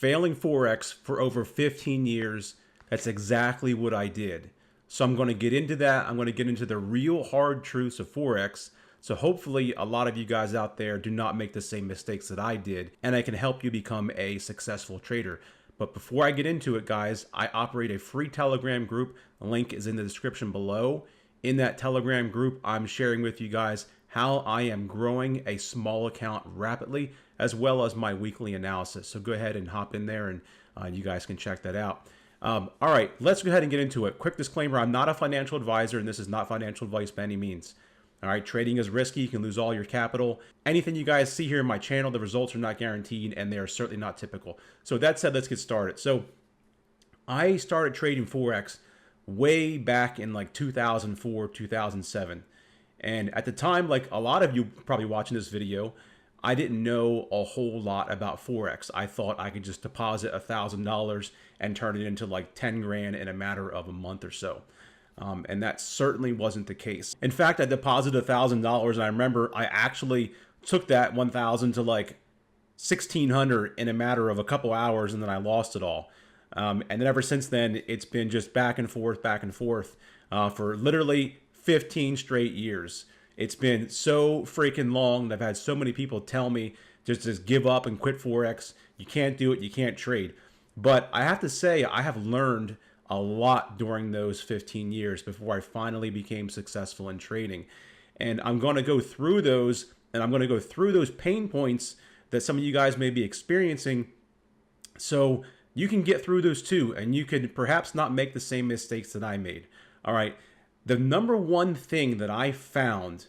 failing Forex for over 15 years. That's exactly what I did. So I'm going to get into that. I'm going to get into the real hard truths of Forex. So hopefully a lot of you guys out there do not make the same mistakes that I did, and I can help you become a successful trader. But before I get into it, guys, I operate a free Telegram group. The link is in the description below. In that Telegram group, I'm sharing with you guys how I am growing a small account rapidly, as well as my weekly analysis. So go ahead and hop in there and you guys can check that out. All right, let's go ahead and get into it. Quick disclaimer, I'm not a financial advisor, and this is not financial advice by any means. All right, trading is risky. You can lose all your capital. Anything you guys see here in my channel, the results are not guaranteed, and they are certainly not typical. So with that said, let's get started. So I started trading Forex way back in like 2004, 2007. And at the time, like a lot of you probably watching this video, I didn't know a whole lot about Forex. I thought I could just deposit $1,000 and turn it into like 10 grand in a matter of a month or so. And that certainly wasn't the case. In fact, I deposited $1,000, and I remember I actually took that 1,000 to like 1,600 in a matter of a couple hours, and then I lost it all. And then ever since then, it's been just back and forth for literally 15 straight years. It's been so freaking long that I've had so many people tell me just give up and quit Forex. You can't do it. You can't trade. But I have to say, I have learned a lot during those 15 years before I finally became successful in trading. And I'm going to go through those, and I'm going to go through those pain points that some of you guys may be experiencing, so you can get through those too, and you can perhaps not make the same mistakes that I made. All right. The number one thing that I found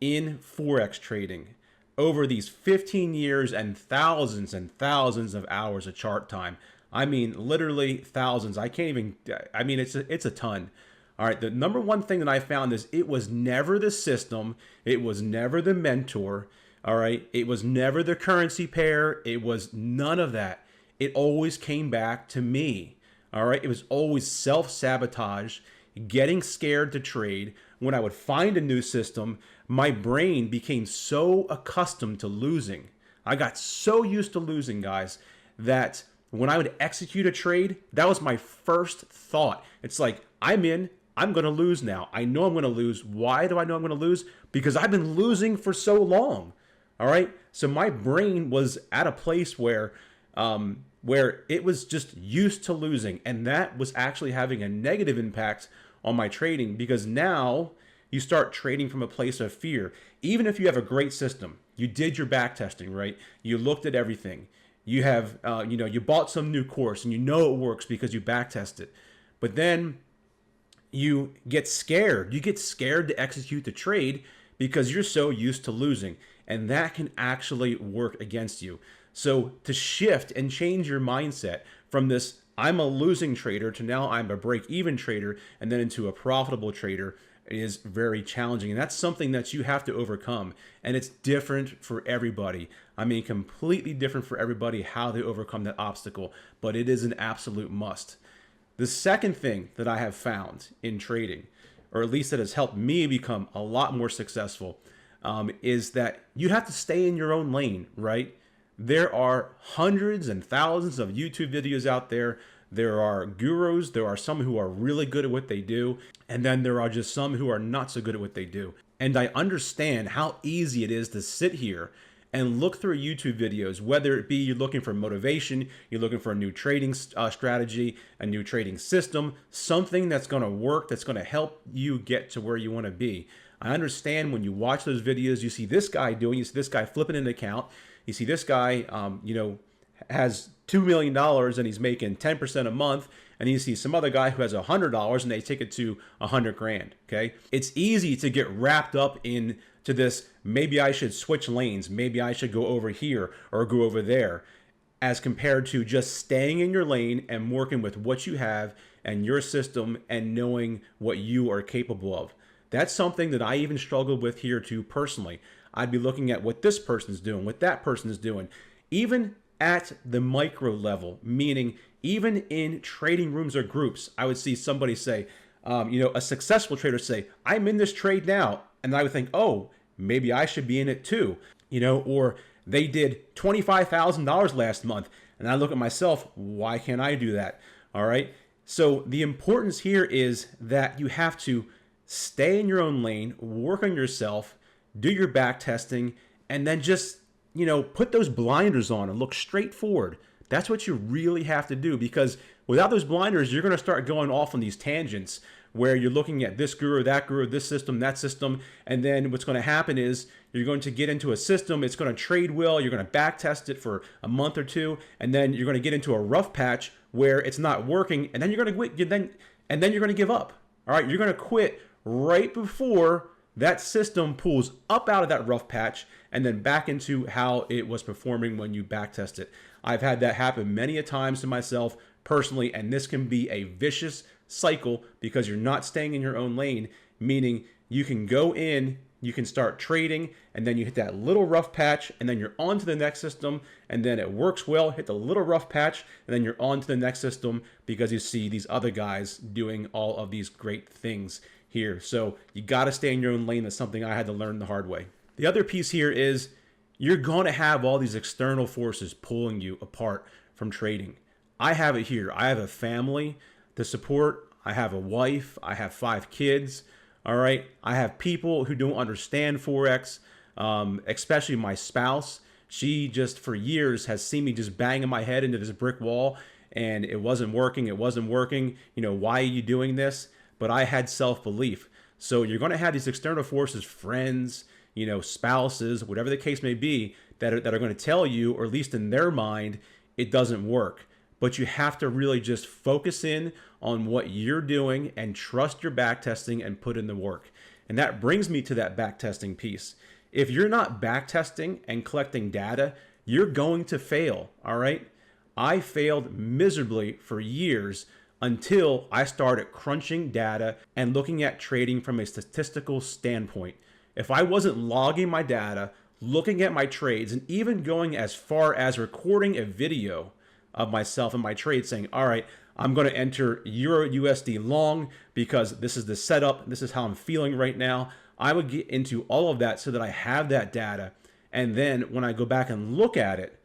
in Forex trading over these 15 years and thousands of hours of chart time, I mean, literally thousands. I can't even, I mean, it's a ton. All right. The number one thing that I found is it was never the system. It was never the mentor. All right. It was never the currency pair. It was none of that. It always came back to me. All right. It was always self-sabotage, getting scared to trade. When I would find a new system, my brain became so accustomed to losing. I got so used to losing, guys, that when I would execute a trade, that was my first thought. It's like, I'm in, I'm going to lose now. I know I'm going to lose. Why do I know I'm going to lose? Because I've been losing for so long. All right. So my brain was at a place where it was just used to losing. And that was actually having a negative impact on my trading, because now you start trading from a place of fear. Even if you have a great system, you did your back testing, right? You looked at everything. You have, you bought some new course and you know it works because you back test it. But then you get scared. You get scared to execute the trade because you're so used to losing. And that can actually work against you. So to shift and change your mindset from this, I'm a losing trader, to now I'm a break-even trader, and then into a profitable trader, is very challenging. And that's something that you have to overcome. And it's different for everybody. I mean, completely different for everybody how they overcome that obstacle, but it is an absolute must. The second thing that I have found in trading, or at least that has helped me become a lot more successful, is that you have to stay in your own lane, right? There are hundreds and thousands of YouTube videos out there. There are gurus. There are some who are really good at what they do. And then there are just some who are not so good at what they do. And I understand how easy it is to sit here and look through YouTube videos, whether it be you're looking for motivation, you're looking for a new trading strategy, a new trading system, something that's going to work, that's going to help you get to where you want to be. I understand when you watch those videos, you see this guy doing, you see this guy flipping an account, you see this guy, has $2 million and he's making 10% a month, and you see some other guy who has $100 and they take it to 100 grand. Okay. It's easy to get wrapped up into this. Maybe I should switch lanes. Maybe I should go over here or go over there, as compared to just staying in your lane and working with what you have and your system and knowing what you are capable of. That's something that I even struggled with here too personally. I'd be looking at what this person's doing, what that person is doing, even at the micro level, meaning even in trading rooms or groups, I would see somebody say, a successful trader say, I'm in this trade now. And I would think, oh, maybe I should be in it too. Or they did $25,000 last month. And I look at myself, why can't I do that? All right. So the importance here is that you have to stay in your own lane, work on yourself, do your back testing, and then just, put those blinders on and look straight forward. That's what you really have to do, because without those blinders, you're going to start going off on these tangents where you're looking at this guru, this system, that system. And then what's going to happen is you're going to get into a system. It's going to trade well. You're going to back test it for a month or two. And then you're going to get into a rough patch where it's not working. And then you're going to quit. And then you're going to give up. All right. You're going to quit right before that system pulls up out of that rough patch and then back into how it was performing when you back test it. I've had that happen many a times to myself personally, and this can be a vicious cycle because you're not staying in your own lane, meaning you can go in, you can start trading, and then you hit that little rough patch, and then you're on to the next system, and then it works well, hit the little rough patch, and then you're on to the next system because you see these other guys doing all of these great things here. So you got to stay in your own lane. That's something I had to learn the hard way. The other piece here is you're going to have all these external forces pulling you apart from trading. I have it here. I have a family to support. I have a wife. I have 5 kids. All right. I have people who don't understand Forex, especially my spouse. She just for years has seen me just banging my head into this brick wall and it wasn't working. It wasn't working. Why are you doing this? But I had self-belief. So you're going to have these external forces, friends, spouses, whatever the case may be, that are going to tell you, or at least in their mind, it doesn't work. But you have to really just focus in on what you're doing and trust your back testing and put in the work. And that brings me to that back testing piece. If you're not back testing and collecting data, you're going to fail. All right. I failed miserably for years until I started crunching data and looking at trading from a statistical standpoint. If I wasn't logging my data, looking at my trades, and even going as far as recording a video of myself and my trade saying, all right, I'm going to enter Euro USD long because this is the setup. This is how I'm feeling right now. I would get into all of that so that I have that data. And then when I go back and look at it,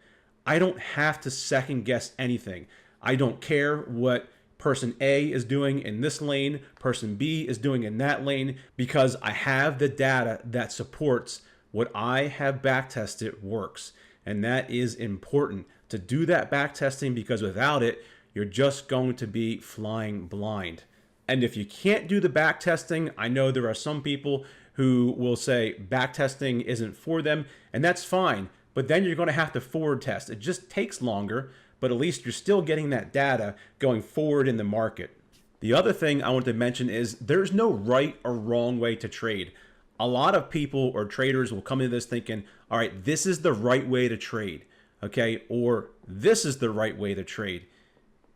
I don't have to second guess anything. I don't care what person A is doing in this lane, person B is doing in that lane, because I have the data that supports what I have back tested works. And that is important to do that back testing, because without it, you're just going to be flying blind. And if you can't do the back testing, I know there are some people who will say back testing isn't for them, and that's fine. But then you're going to have to forward test. It just takes longer, but at least you're still getting that data going forward in the market. The other thing I want to mention is there's no right or wrong way to trade. A lot of people or traders will come into this thinking, all right, this is the right way to trade, okay? Or this is the right way to trade.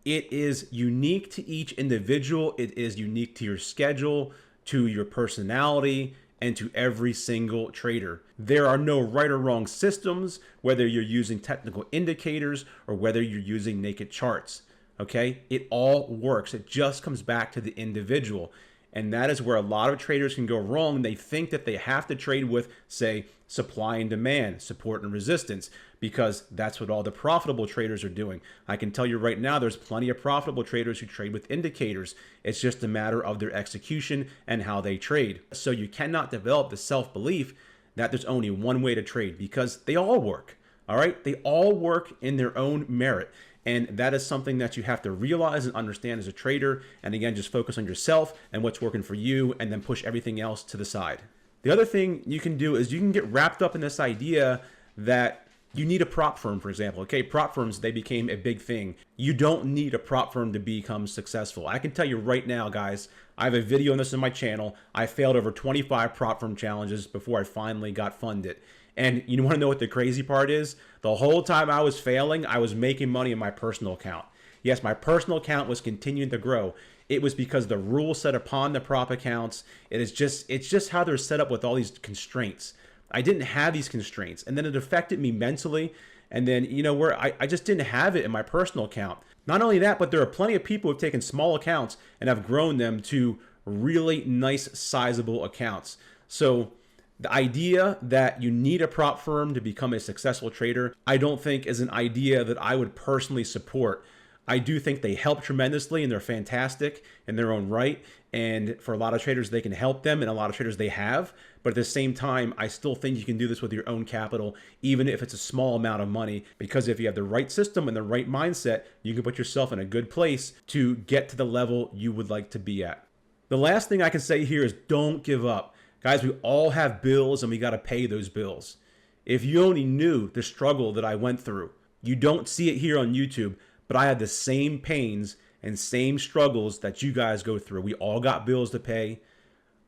It is unique to each individual. It is unique to your schedule, to your personality, and to every single trader. There are no right or wrong systems, whether you're using technical indicators or whether you're using naked charts, okay? It all works. It just comes back to the individual. And that is where a lot of traders can go wrong. They think that they have to trade with, say, supply and demand, support and resistance, because that's what all the profitable traders are doing. I can tell you right now, there's plenty of profitable traders who trade with indicators. It's just a matter of their execution and how they trade. So you cannot develop the self-belief that there's only one way to trade, because they all work. All right. They all work in their own merit. And that is something that you have to realize and understand as a trader. And again, just focus on yourself and what's working for you, and then push everything else to the side. The other thing you can do is you can get wrapped up in this idea that you need a prop firm, for example. Okay, prop firms, they became a big thing. You don't need a prop firm to become successful. I can tell you right now, guys, I have a video on this on my channel. I failed over 25 prop firm challenges before I finally got funded. And you want to know what the crazy part is? The whole time I was failing, I was making money in my personal account. Yes, my personal account was continuing to grow. It was because the rules set upon the prop accounts. It's just how they're set up with all these constraints. I didn't have these constraints, and then it affected me mentally. And then, where I just didn't have it in my personal account. Not only that, but there are plenty of people who have taken small accounts and have grown them to really nice, sizable accounts. So The idea that you need a prop firm to become a successful trader, I don't think is an idea that I would personally support. I do think they help tremendously and they're fantastic in their own right. And for a lot of traders, they can help them, and a lot of traders they have. But at the same time, I still think you can do this with your own capital, even if it's a small amount of money, because if you have the right system and the right mindset, you can put yourself in a good place to get to the level you would like to be at. The last thing I can say here is don't give up. Guys, we all have bills and we got to pay those bills. If you only knew the struggle that I went through, you don't see it here on YouTube, but I had the same pains and same struggles that you guys go through. We all got bills to pay.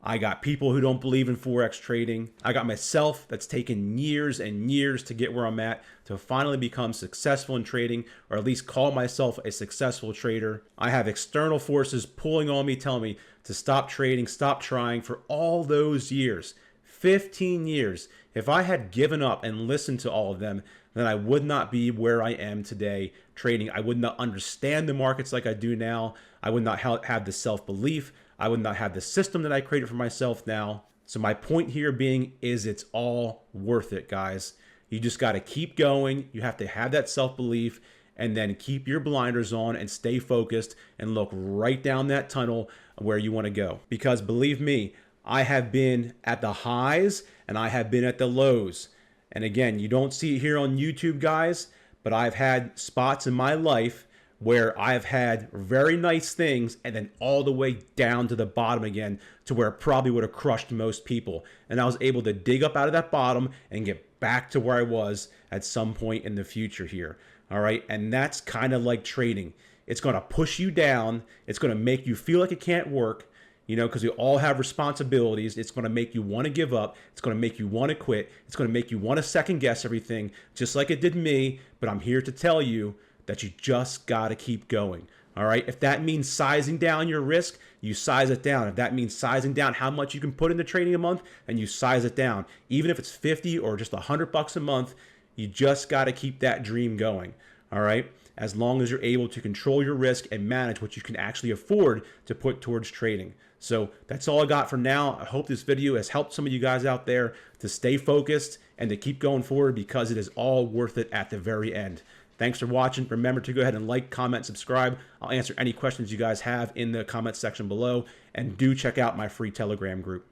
I got people who don't believe in Forex trading. I got myself that's taken years and years to get where I'm at, to finally become successful in trading, or at least call myself a successful trader. I have external forces pulling on me, telling me to stop trading, stop trying for all those years. 15 years. If I had given up and listened to all of them, then I would not be where I am today trading. I would not understand the markets like I do now. I would not have the self-belief. I would not have the system that I created for myself now. So my point here being is it's all worth it, guys. You just got to keep going. You have to have that self-belief and then keep your blinders on and stay focused and look right down that tunnel where you want to go. Because believe me, I have been at the highs and I have been at the lows. And again, you don't see it here on YouTube, guys, but I've had spots in my life where I've had very nice things and then all the way down to the bottom again to where it probably would have crushed most people. And I was able to dig up out of that bottom and get back to where I was at some point in the future here. All right. And that's kind of like trading. It's going to push you down. It's going to make you feel like it can't work, you know, because we all have responsibilities. It's going to make you want to give up. It's going to make you want to quit. It's going to make you want to second guess everything, just like it did me. But I'm here to tell you that you just got to keep going. All right. If that means sizing down your risk, you size it down. If that means sizing down how much you can put into trading a month, and you size it down, even if it's 50 or just $100 a month, you just got to keep that dream going. All right. As long as you're able to control your risk and manage what you can actually afford to put towards trading. So that's all I got for now. I hope this video has helped some of you guys out there to stay focused and to keep going forward, because it is all worth it at the very end. Thanks for watching. Remember to go ahead and like, comment, subscribe. I'll answer any questions you guys have in the comment section below. And do check out my free Telegram group.